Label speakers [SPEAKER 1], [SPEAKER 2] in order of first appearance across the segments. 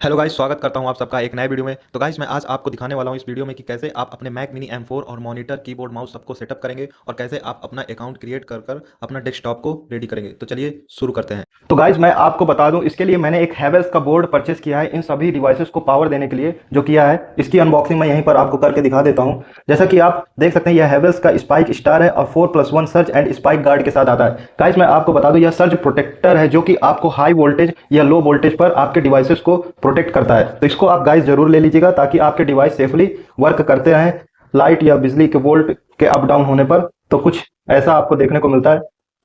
[SPEAKER 1] Hello guys, स्वागत करता हूं आप सबका एक नए वीडियो में। तो गाइस मैं आज आपको दिखाने वाला हूं इस वीडियो में कि कैसे आप अपने मैक मिनी M4 और मॉनिटर, कीबोर्ड, माउस सबको सेटअप करेंगे और कैसे आप अपना अकाउंट क्रिएट कर कर अपना डेस्कटॉप को रेडी करेंगे। तो चलिए शुरू करते हैं।
[SPEAKER 2] तो गाइज मैं आपको बता दूं, इसके लिए मैंने एक हैवेल्स का बोर्ड परचेस किया है इन सभी डिवाइसेस को पावर देने के लिए। जो किया है इसकी अनबॉक्सिंग मैं यहीं पर आपको करके दिखा देता हूं। जैसा कि आप देख सकते हैं, यह हैवेल्स का स्पाइक स्टार है और 4+1 सर्ज एंड स्पाइक गार्ड के साथ आता है। गाइज मैं आपको बता दूं, यह सर्ज प्रोटेक्टर है जो कि आपको हाई वोल्टेज या लो वोल्टेज पर आपके डिवाइसेस को प्रोटेक्ट करता है। तो इसको आप गाइज जरूर ले लीजिएगा ताकि आपके डिवाइस सेफली वर्क करते रहें लाइट या बिजली के वोल्ट के अप डाउन होने पर। तो कुछ ऐसा आपको देखने को मिलता है।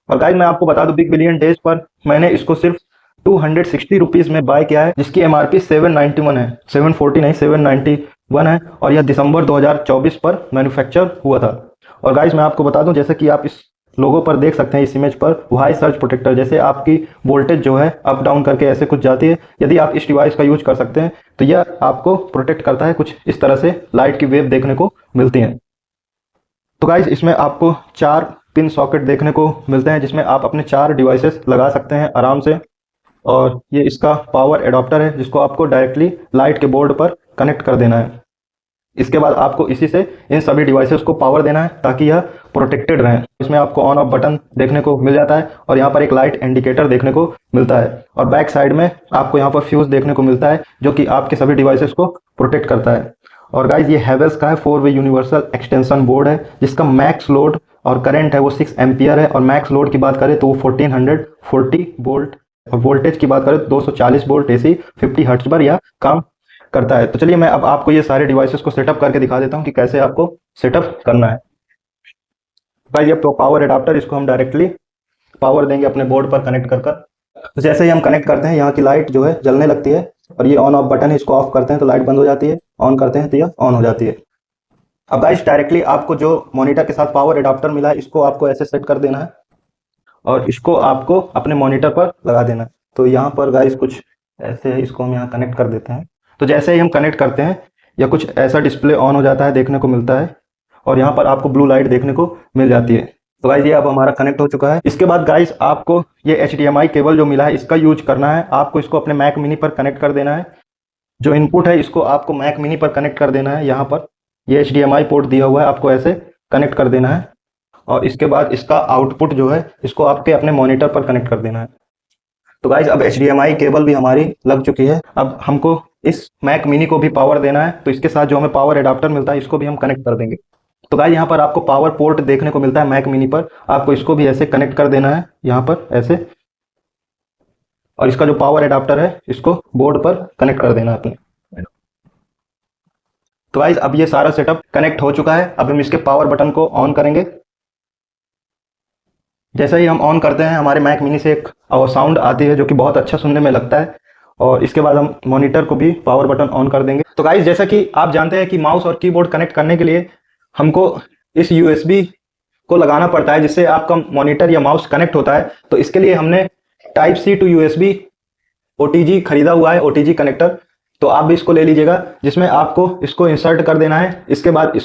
[SPEAKER 2] और गाइज मैं आपको बता दूं, बिग बिलियन डेज पर मैंने इसको सिर्फ 260 रुपीज में बाय किया है, जिसकी एमआरपी 791 है, 740 नहीं 791 है। और यह दिसंबर 2024 पर मैन्युफैक्चर हुआ था। और गाइज मैं आपको बता दूं, जैसे कि आप इस लोगो पर देख सकते हैं, इस इमेज पर वाई सर्ज प्रोटेक्टर, जैसे आपकी वोल्टेज जो है अप डाउन करके ऐसे कुछ जाती है। यदि आप इस डिवाइस का यूज कर सकते हैं तो यह आपको प्रोटेक्ट करता है। कुछ इस तरह से लाइट की वेव देखने को मिलती है। तो गाइज इसमें आपको 4 पिन सॉकेट देखने को मिलते हैं, जिसमें आप अपने 4 डिवाइसेस लगा सकते हैं आराम से। और ये इसका पावर एडाप्टर है, जिसको आपको डायरेक्टली लाइट के बोर्ड पर कनेक्ट कर देना है। इसके बाद आपको इसी से इन सभी डिवाइसेस को पावर देना है ताकि यह प्रोटेक्टेड रहें। इसमें आपको ऑन ऑफ बटन देखने को मिल जाता है और यहाँ पर एक लाइट इंडिकेटर देखने को मिलता है। और बैक साइड में आपको यहाँ पर फ्यूज देखने को मिलता है, जो कि आपके सभी डिवाइसेस को प्रोटेक्ट करता है। और गाइज ये हैवेल्स का है 4-वे यूनिवर्सल एक्सटेंशन बोर्ड है, जिसका मैक्स लोड और करंट है वो 6 एम्पियर है। और मैक्स लोड की बात करें तो वो 1440 वोल्ट, और वोल्टेज की बात करें तो 240 वोल्ट एसी 50 हर्ट्ज पर यह काम करता है। तो चलिए मैं अब आपको ये सारे डिवाइसेस को सेटअप करके दिखा देता हूँ कि कैसे आपको सेटअप करना है। भाई ये पावर एडाप्टर, इसको हम डायरेक्टली पावर देंगे अपने बोर्ड पर कनेक्ट कर कर। तो जैसे ही हम कनेक्ट करते हैं, यहाँ की लाइट जो है जलने लगती है और ये ऑन ऑफ बटन है, इसको ऑफ करते हैं तो लाइट बंद हो जाती है, ऑन करते हैं तो यह ऑन हो जाती है। अब गाइस डायरेक्टली आपको जो मॉनिटर के साथ पावर एडाप्टर मिला है, इसको आपको ऐसे सेट कर देना है और इसको आपको अपने मॉनिटर पर लगा देना है। तो यहाँ पर गाइस कुछ ऐसे है, इसको हम यहाँ कनेक्ट कर देते हैं। तो जैसे ही हम कनेक्ट करते हैं, या कुछ ऐसा डिस्प्ले ऑन हो जाता है, देखने को मिलता है। और यहाँ पर आपको ब्लू लाइट देखने को मिल जाती है। तो गाइस ये अब हमारा कनेक्ट हो चुका है। इसके बाद गाइस आपको ये HDMI केबल जो मिला है, इसका यूज करना है। आपको इसको अपने मैक मिनी पर कनेक्ट कर देना है। जो इनपुट है इसको आपको मैक मिनी पर कनेक्ट कर देना है। यहाँ पर ये HDMI पोर्ट दिया हुआ है, आपको ऐसे कनेक्ट कर देना है। और इसके बाद इसका आउटपुट जो है, इसको आपके अपने मॉनिटर पर कनेक्ट कर देना है। तो गाइज अब HDMI केबल भी हमारी लग चुकी है। अब हमको इस मैक मिनी को भी पावर देना है, तो इसके साथ जो हमें पावर एडाप्टर मिलता है, इसको भी हम कनेक्ट कर देंगे। तो गाइज यहाँ पर आपको पावर पोर्ट देखने को मिलता है मैक मिनी पर, आपको इसको भी ऐसे कनेक्ट कर देना है यहाँ पर ऐसे। और इसका जो पावर एडाप्टर है, इसको बोर्ड पर कनेक्ट कर देना है अपने। तो गाइज अब ये सारा सेटअप कनेक्ट हो चुका है। अब हम इसके पावर बटन को ऑन करेंगे। जैसे ही हम ऑन करते हैं, हमारे मैक मिनी से एक साउंड आती है जो कि बहुत अच्छा सुनने में लगता है। और इसके बाद हम मॉनिटर को भी पावर बटन ऑन कर देंगे। तो गाइज जैसा कि आप जानते हैं कि माउस और कीबोर्ड कनेक्ट करने के लिए हमको इस USB को लगाना पड़ता है, जिससे आपका मॉनिटर या माउस कनेक्ट होता है। तो इसके लिए हमने type C to USB OTG खरीदा हुआ है, OTG कनेक्टर। तो आप भी इसको ले लीजिएगा, जिसमें आपको इसको इंसर्ट कर देना है। इसके बाद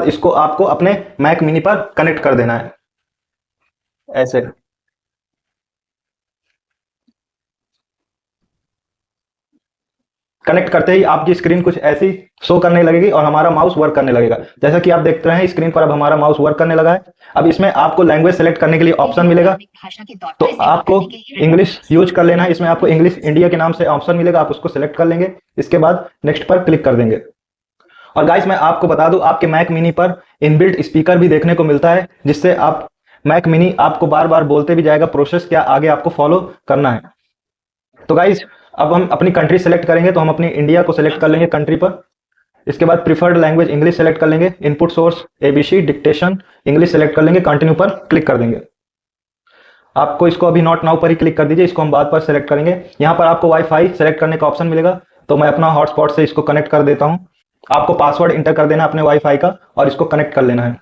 [SPEAKER 2] इसको आपको अपने मैक मिनी पर कनेक्ट कर देना है ऐसे। कनेक्ट करते ही आपकी स्क्रीन कुछ ऐसी शो करने लगेगी और हमारा माउस वर्क करने लगेगा। जैसा कि आप देख रहे हैं स्क्रीन पर, अब हमारा माउस वर्क करने लगा है। अब इसमें आपको लैंग्वेज सेलेक्ट करने के लिए ऑप्शन मिलेगा। तो आपको इंग्लिश यूज कर लेना है। इसमें आपको इंग्लिश इंडिया के नाम से ऑप्शन मिलेगा, आप उसको सेलेक्ट कर लेंगे। इसके बाद नेक्स्ट पर क्लिक कर देंगे। और गाइस मैं आपको बता दूं, आपके मैक मिनी पर इनबिल्ट स्पीकर भी देखने को मिलता है, जिससे आप मैक मिनी आपको बार बार बोलते भी जाएगा प्रोसेस क्या आगे आपको फॉलो करना है। तो गाइस अब हम अपनी कंट्री सेलेक्ट करेंगे, तो हम अपनी इंडिया को सेलेक्ट कर लेंगे कंट्री पर। इसके बाद प्रीफर्ड लैंग्वेज इंग्लिश सेलेक्ट कर लेंगे। Input source ABC dictation English select कर लेंगे, कंटिन्यू पर क्लिक कर देंगे। आपको इसको अभी नॉट नाउ पर ही क्लिक कर दीजिए, इसको हम बाद पर सेलेक्ट करेंगे। यहाँ पर आपको वाईफाई सेलेक्ट करने का ऑप्शन मिलेगा, तो मैं अपना हॉटस्पॉट से इसको कनेक्ट कर देता हूँ। आपको पासवर्ड इंटर कर देना अपने वाईफाई का और इसको कनेक्ट कर लेना है।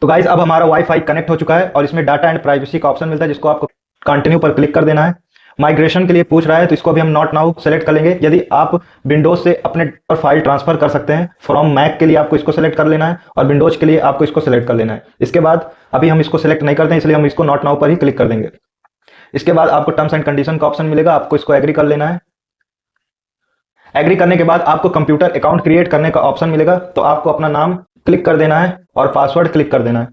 [SPEAKER 2] तो गाइज अब हमारा वाईफाई कनेक्ट हो चुका है और इसमें डाटा एंड प्राइवेसी का ऑप्शन मिलता है, जिसको आपको कंटिन्यू पर क्लिक कर देना है। माइग्रेशन के लिए पूछ रहा है तो इसको अभी हम नॉट नाउ सेलेक्ट कर लेंगे। यदि आप विंडोज से अपने पर फाइल ट्रांसफर कर सकते हैं फ्रॉम मैक के लिए आपको इसको सेलेक्ट कर लेना है और विंडोज के लिए आपको इसको सेलेक्ट कर लेना है। इसके बाद अभी हम इसको सेलेक्ट नहीं करते हैं इसलिए हम इसको नॉट नाउ पर ही क्लिक कर देंगे। इसके बाद आपको टर्म्स एंड कंडीशन का ऑप्शन मिलेगा, आपको इसको एग्री कर लेना है। एग्री करने के बाद आपको कंप्यूटर अकाउंट क्रिएट करने का ऑप्शन मिलेगा, तो आपको अपना नाम क्लिक कर देना है और पासवर्ड क्लिक कर देना है।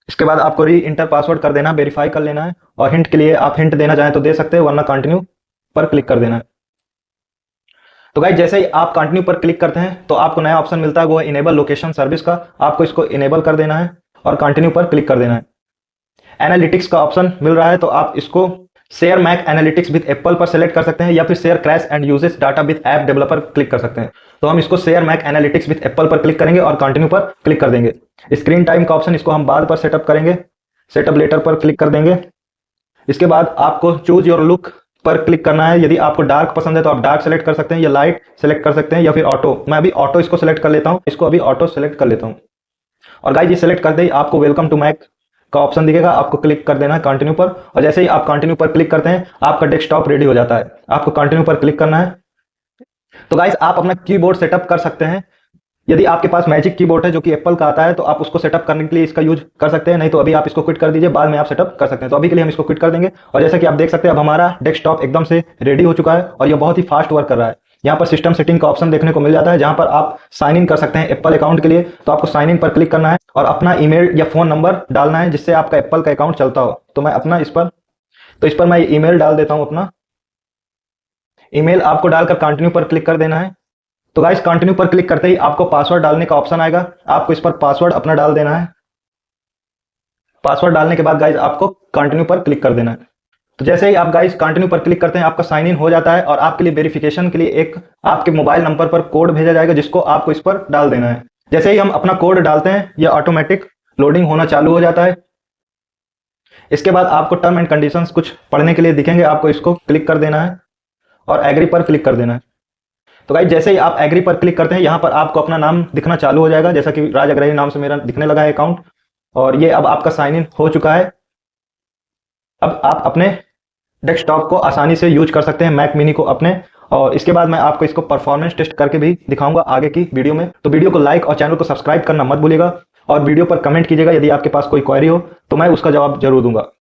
[SPEAKER 2] इसके बाद आपको री इंटर पासवर्ड कर देना, वेरीफाई कर लेना है और हिंट के लिए आप हिंट देना चाहें तो दे सकते हैं, वरना कंटिन्यू पर क्लिक कर देना है। तो गाइस जैसे ही आप कंटिन्यू पर क्लिक करते हैं तो आपको नया ऑप्शन मिलता है, वो है इनेबल लोकेशन सर्विस का। आपको इसको इनेबल कर देना है और कंटिन्यू पर क्लिक कर देना है। एनालिटिक्स का ऑप्शन मिल रहा है तो आप इसको share Mac analytics with Apple पर सेलेक्ट कर सकते हैं या फिर share crash and usage data with app developer click कर सकते हैं। तो हम इसको share Mac analytics with Apple पर क्लिक करेंगे और कंटिन्यू पर क्लिक कर देंगे। स्क्रीन टाइम का ऑप्शन इसको हम बाद पर सेटअप करेंगे, सेटअप लेटर पर क्लिक कर देंगे। इसके बाद आपको चूज योर लुक पर क्लिक करना है। यदि आपको डार्क पसंद है तो आप डार्क सेलेक्ट कर सकते हैं या लाइट सेलेक्ट कर सकते हैं या फिर ऑटो। मैं अभी ऑटो इसको सेलेक्ट कर लेता हूं, इसको अभी ऑटो सेलेक्ट कर लेता हूं। और गाइस ये सेलेक्ट करते ही आपको वेलकम टू मैक का ऑप्शन दिखेगा, आपको क्लिक कर देना है कंटिन्यू पर। और जैसे ही आप कंटिन्यू पर क्लिक करते हैं आपका डेस्कटॉप रेडी हो जाता है, आपको कंटिन्यू पर क्लिक करना है। तो गाइस आप अपना कीबोर्ड सेटअप कर सकते हैं। यदि आपके पास मैजिक कीबोर्ड है जो कि एप्पल का आता है तो आप उसको सेटअप करने के लिए इसका यूज कर सकते हैं, नहीं तो अभी आप इसको क्विट कर दीजिए, बाद में आप सेटअप कर सकते हैं। तो अभी के लिए हम इसको क्विट कर देंगे। और जैसा कि आप देख सकते हैं अब हमारा डेस्कटॉप एकदम से रेडी हो चुका है और ये बहुत ही फास्ट वर्क कर रहा है। यहाँ पर सिस्टम सेटिंग का ऑप्शन देखने को मिल जाता है जहां पर आप साइन इन कर सकते हैं एप्पल अकाउंट के लिए। तो आपको साइन इन पर क्लिक करना है और अपना ईमेल या फोन नंबर डालना है जिससे आपका एप्पल का अकाउंट चलता हो। तो मैं अपना इस पर मैं ईमेल डाल देता हूं। अपना ईमेल आपको डालकर कंटिन्यू पर क्लिक कर देना है। तो गाइस कंटिन्यू पर क्लिक करते ही आपको पासवर्ड डालने का ऑप्शन आएगा, आपको इस पर पासवर्ड अपना डाल देना है। पासवर्ड डालने के बाद गाइस आपको कंटिन्यू पर क्लिक कर देना है। तो जैसे ही आप गाइस कंटिन्यू पर क्लिक करते हैं आपका साइन इन हो जाता है और आपके लिए वेरिफिकेशन के लिए एक आपके मोबाइल नंबर पर कोड भेजा जाएगा जिसको आपको इस पर डाल देना है। जैसे ही हम अपना कोड डालते हैं यह ऑटोमेटिक लोडिंग होना चालू हो जाता है। इसके बाद आपको टर्म एंड कंडीशंस कुछ पढ़ने के लिए दिखेंगे, आपको इसको क्लिक कर देना है और एग्री पर क्लिक कर देना है। तो गाइस जैसे ही आप एग्री पर क्लिक करते हैं यहाँ पर आपको अपना नाम दिखना चालू हो जाएगा, जैसा कि राज अग्रही नाम से मेरा दिखने लगा है अकाउंट। और ये अब आपका साइन इन हो चुका है। अब आप अपने डेस्कटॉप को आसानी से यूज कर सकते हैं, मैक मिनी को अपने। और इसके बाद मैं आपको इसको परफॉर्मेंस टेस्ट करके भी दिखाऊंगा आगे की वीडियो में। तो वीडियो को लाइक और चैनल को सब्सक्राइब करना मत भूलिएगा और वीडियो पर कमेंट कीजिएगा। यदि आपके पास कोई क्वेरी हो तो मैं उसका जवाब जरूर दूंगा।